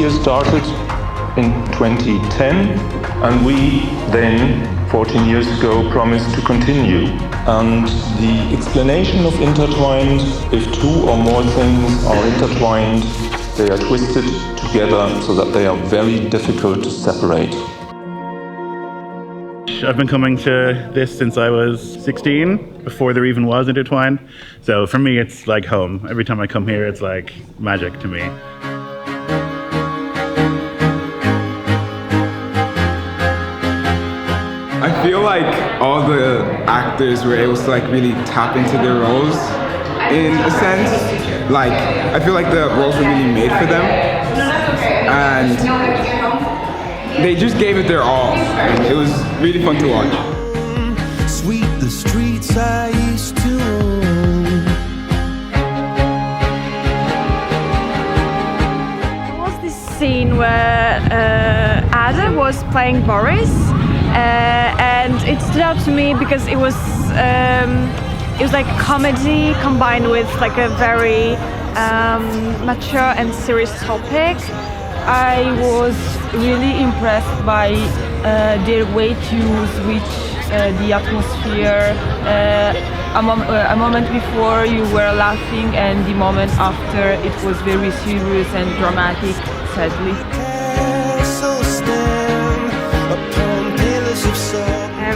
year started in 2010, and we then, 14 years ago, promised to continue. And the explanation of intertwined, if two or more things are intertwined, they are twisted together so that they are very difficult to separate. I've been coming to this since I was 16, before there even was intertwined. So for me, it's like home. Every time I come here, it's like magic to me. I feel like all the actors were able to like really tap into their roles in a sense. Like, I feel like the roles were really made for them. And they just gave it their all, and it was really fun to watch. Sweep the streets I used to own. There was this scene where Ada was playing Boris, and it stood out to me because it was like comedy combined with like a very mature and serious topic. I was really impressed by their way to switch the atmosphere. A moment before you were laughing, and the moment after it was very serious and dramatic, sadly.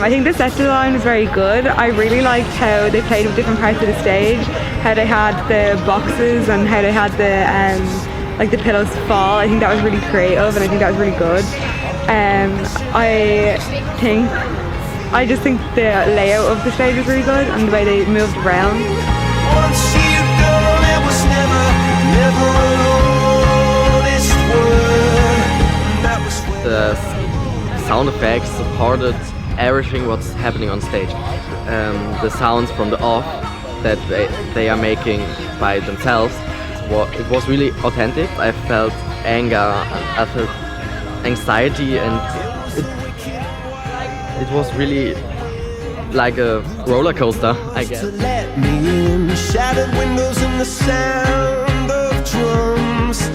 I think the set design was very good. I really liked how they played with different parts of the stage, how they had the boxes and how they had the like the pillows fall. I think that was really creative, and I think that was really good. I just think the layout of the stage was really good, and the way they moved around. Once you go, it was never an honest word. That was when the sound effects supported everything what's happening on stage. The sounds from the off that they are making by themselves. It was really authentic. I felt anger, I felt anxiety, and it was really like a roller coaster, I guess. let me in, shattered windows and the sound of drums.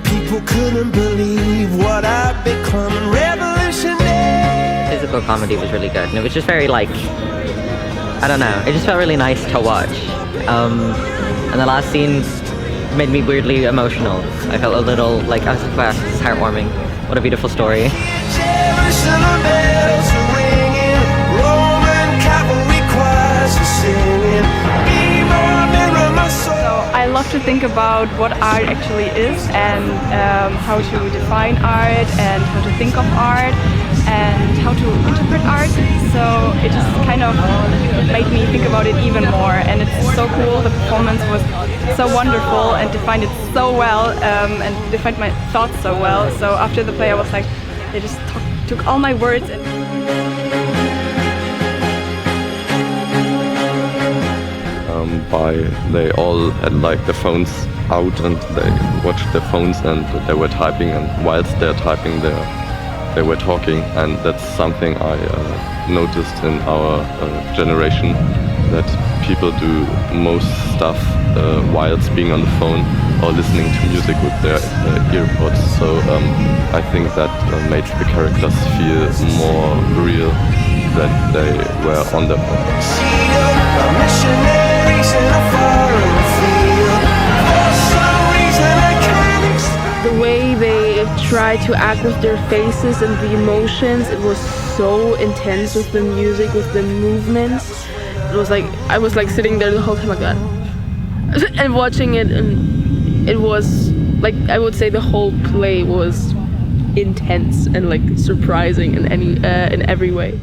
People couldn't believe what I'd become. Revolutionary. Physical comedy was really good, and it was just very like, I don't know, it just felt really nice to watch. And the last scene made me weirdly emotional. I felt a little like, I was like, wow, this is heartwarming. What a beautiful story. Jerusalem bells are ringing, Roman cavalry choirs are singing. Mirror, my soul. So I love to think about what art actually is, and how to define art, and how to think of art, and how to interpret art. So it just kind of made me think about it even more, and it's so cool. The performance was so wonderful and defined it so well, and defined my thoughts so well. So after the play I was like, they just took all my words and they all had like the phones out, and they watched their phones, and they were typing, and whilst they're typing they were talking. And that's something I noticed in our generation, that people do most stuff whilst being on the phone or listening to music with their earpods. So I think that made the characters feel more real than they were on their phone. The way they tried to act with their faces and the emotions, it was so intense with the music, with the movements. It was like, I was like sitting there the whole time like that and watching it, and it was like, I would say the whole play was intense and like surprising in every way.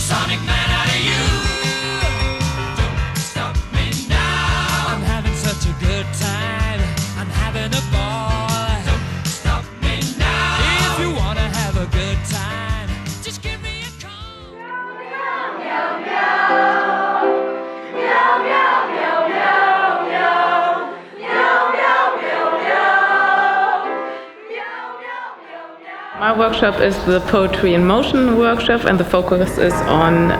Sonic workshop is the Poetry in Motion workshop, and the focus is on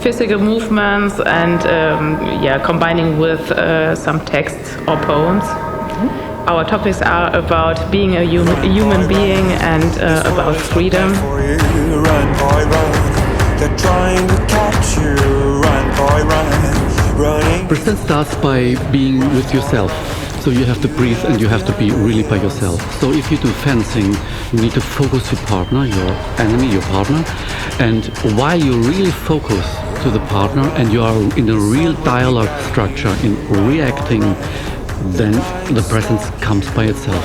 physical movements and combining with some texts or poems. Our topics are about being a human being and about freedom. Run, boy, run. They're trying to catch you. Run, boy, run. Running. Present starts by being with yourself. So you have to breathe and you have to be really by yourself. So if you do fencing, you need to focus your partner, your enemy, your partner. And while you really focus to the partner and you are in a real dialogue structure, in reacting, then the presence comes by itself.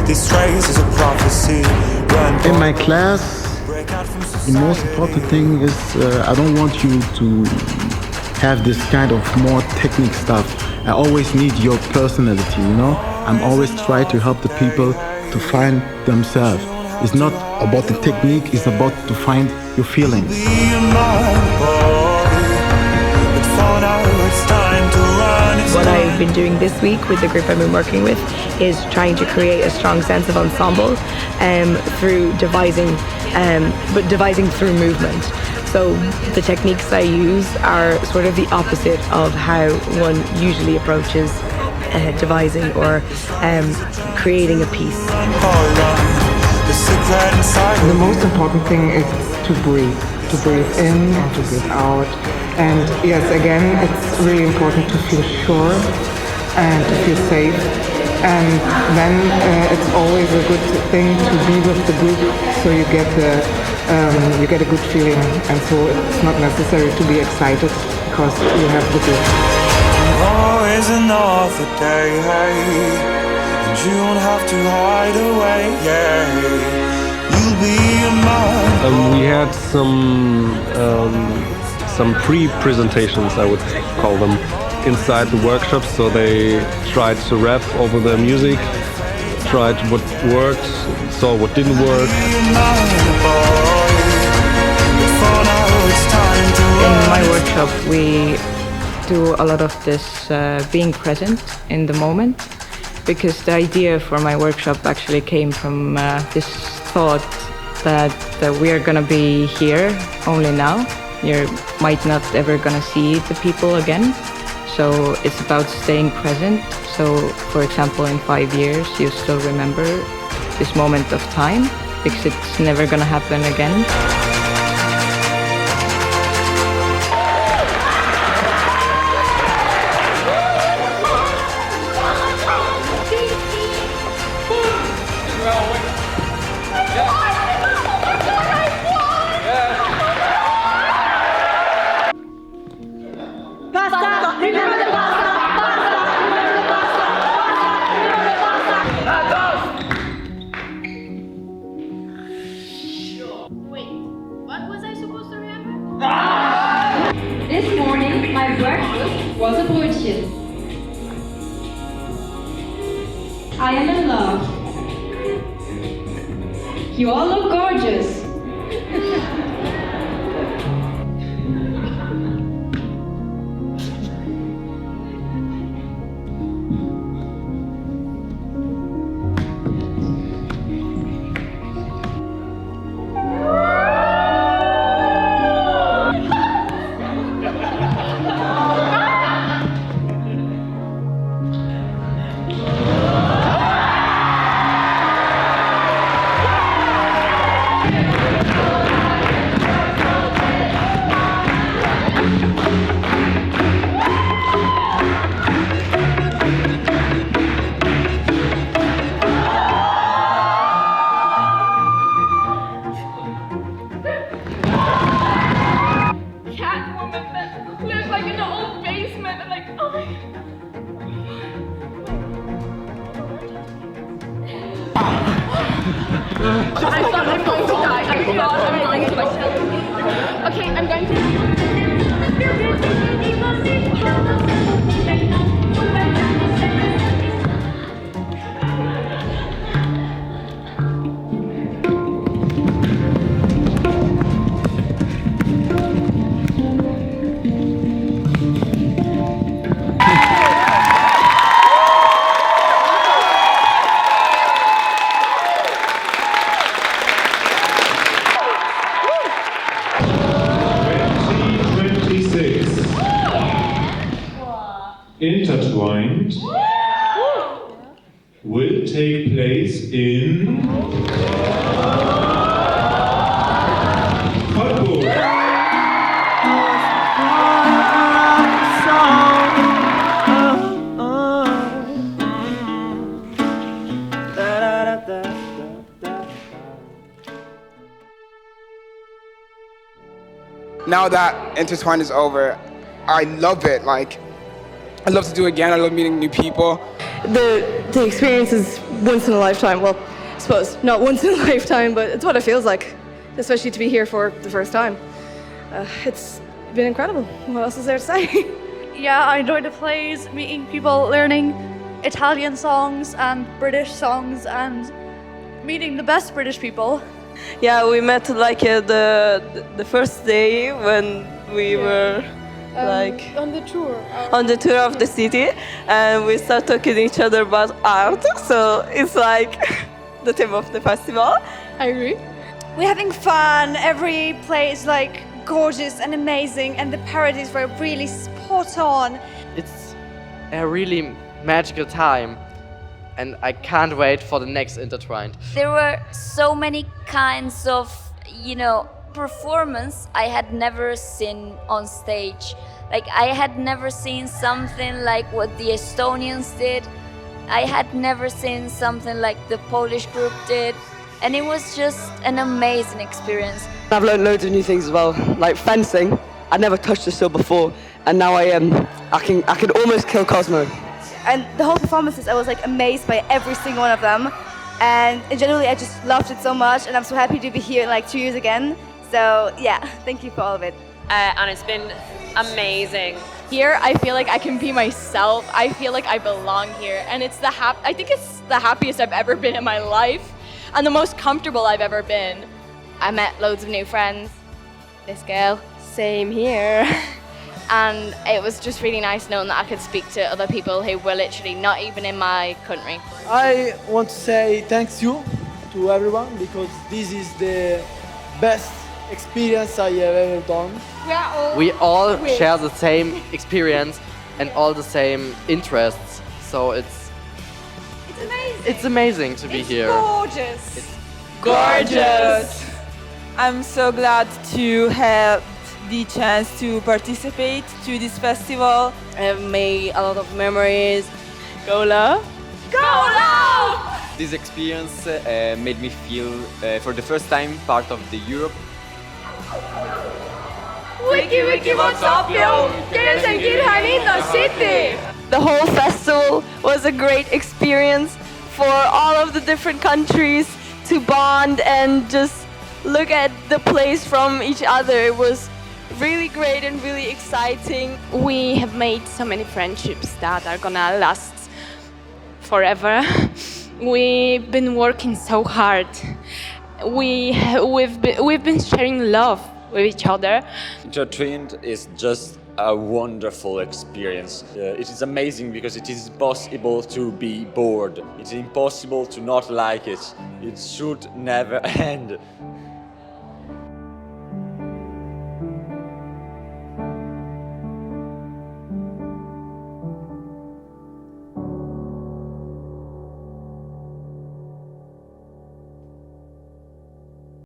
This race is a prophecy. In my class, the most important thing is I don't want you to have this kind of more technical stuff. I always need your personality, you know? I'm always trying to help the people to find themselves. It's not about the technique, it's about to find your feelings. What I've been doing this week with the group I've been working with is trying to create a strong sense of ensemble through devising, but devising through movement. So the techniques I use are sort of the opposite of how one usually approaches devising or creating a piece. The most important thing is to breathe in and to breathe out. And yes, again, it's really important to feel sure and to feel safe. And then it's always a good thing to be with the group, so you get a good feeling. And so it's not necessary to be excited because you have the group. Tomorrow is another day, and you don't have to hide away. You'll be a man. We had some pre-presentations, I would call them, inside the workshop. So they tried to rap over the music, tried what worked, saw what didn't work. In my workshop, we do a lot of this being present in the moment, because the idea for my workshop actually came from this thought that we are gonna be here only now. You might not ever gonna see the people again. So it's about staying present. So for example, in 5 years, you still remember this moment of time because it's never gonna happen again. This morning, my breakfast was a brötchen. I am in love. You all look gorgeous. I thought I'm going to die. I thought I'm going to myself. Okay, I'm going InterTWINed will take place in Now that InterTWINed is over, I love it. Like, I love to do it again. I love meeting new people. The experience is once in a lifetime. Well, I suppose not once in a lifetime, but it's what it feels like, especially to be here for the first time. It's been incredible. What else is there to say? Yeah, I enjoyed the plays, meeting people, learning Italian songs and British songs, and meeting the best British people. Yeah, we met like the first day when we were like on the tour. On the tour of the city, and we start talking to each other about art. So it's like the theme of the festival. I agree. We're having fun. Every play is like gorgeous and amazing, and the parodies were really spot on. It's a really magical time, and I can't wait for the next InterTWINed. There were so many kinds of, performance I had never seen on stage. Like, I had never seen something like what the Estonians did. I had never seen something like the Polish group did. And it was just an amazing experience. I've learned loads of new things as well, like fencing. I'd never touched a sword before, and now I can almost kill Cosmo. And the whole performances, I was like amazed by every single one of them. And generally, I just loved it so much, and I'm so happy to be here in like 2 years again. So yeah, thank you for all of it. And it's been amazing. Here, I feel like I can be myself. I feel like I belong here, and I think it's the happiest I've ever been in my life, and the most comfortable I've ever been. I met loads of new friends. This girl, same here. And it was just really nice knowing that I could speak to other people who were literally not even in my country. I want to say thanks you to everyone, because this is the best experience I have ever done. We all share the same experience and all the same interests, so it's amazing. It's amazing to be here. Gorgeous. It's gorgeous. I'm so glad to have the chance to participate to this festival. I've made a lot of memories. Go love! Go love! This experience made me feel, for the first time, part of the Europe. Wiki wiki, what's up, yo? Getting in the city. The whole festival was a great experience for all of the different countries to bond and just look at the place from each other. It was really great and really exciting. We have made so many friendships that are gonna last forever. We've been working so hard. We've been sharing love with each other. InterTWINed is just a wonderful experience. It is amazing because it is impossible to be bored. It's impossible to not like it. It should never end.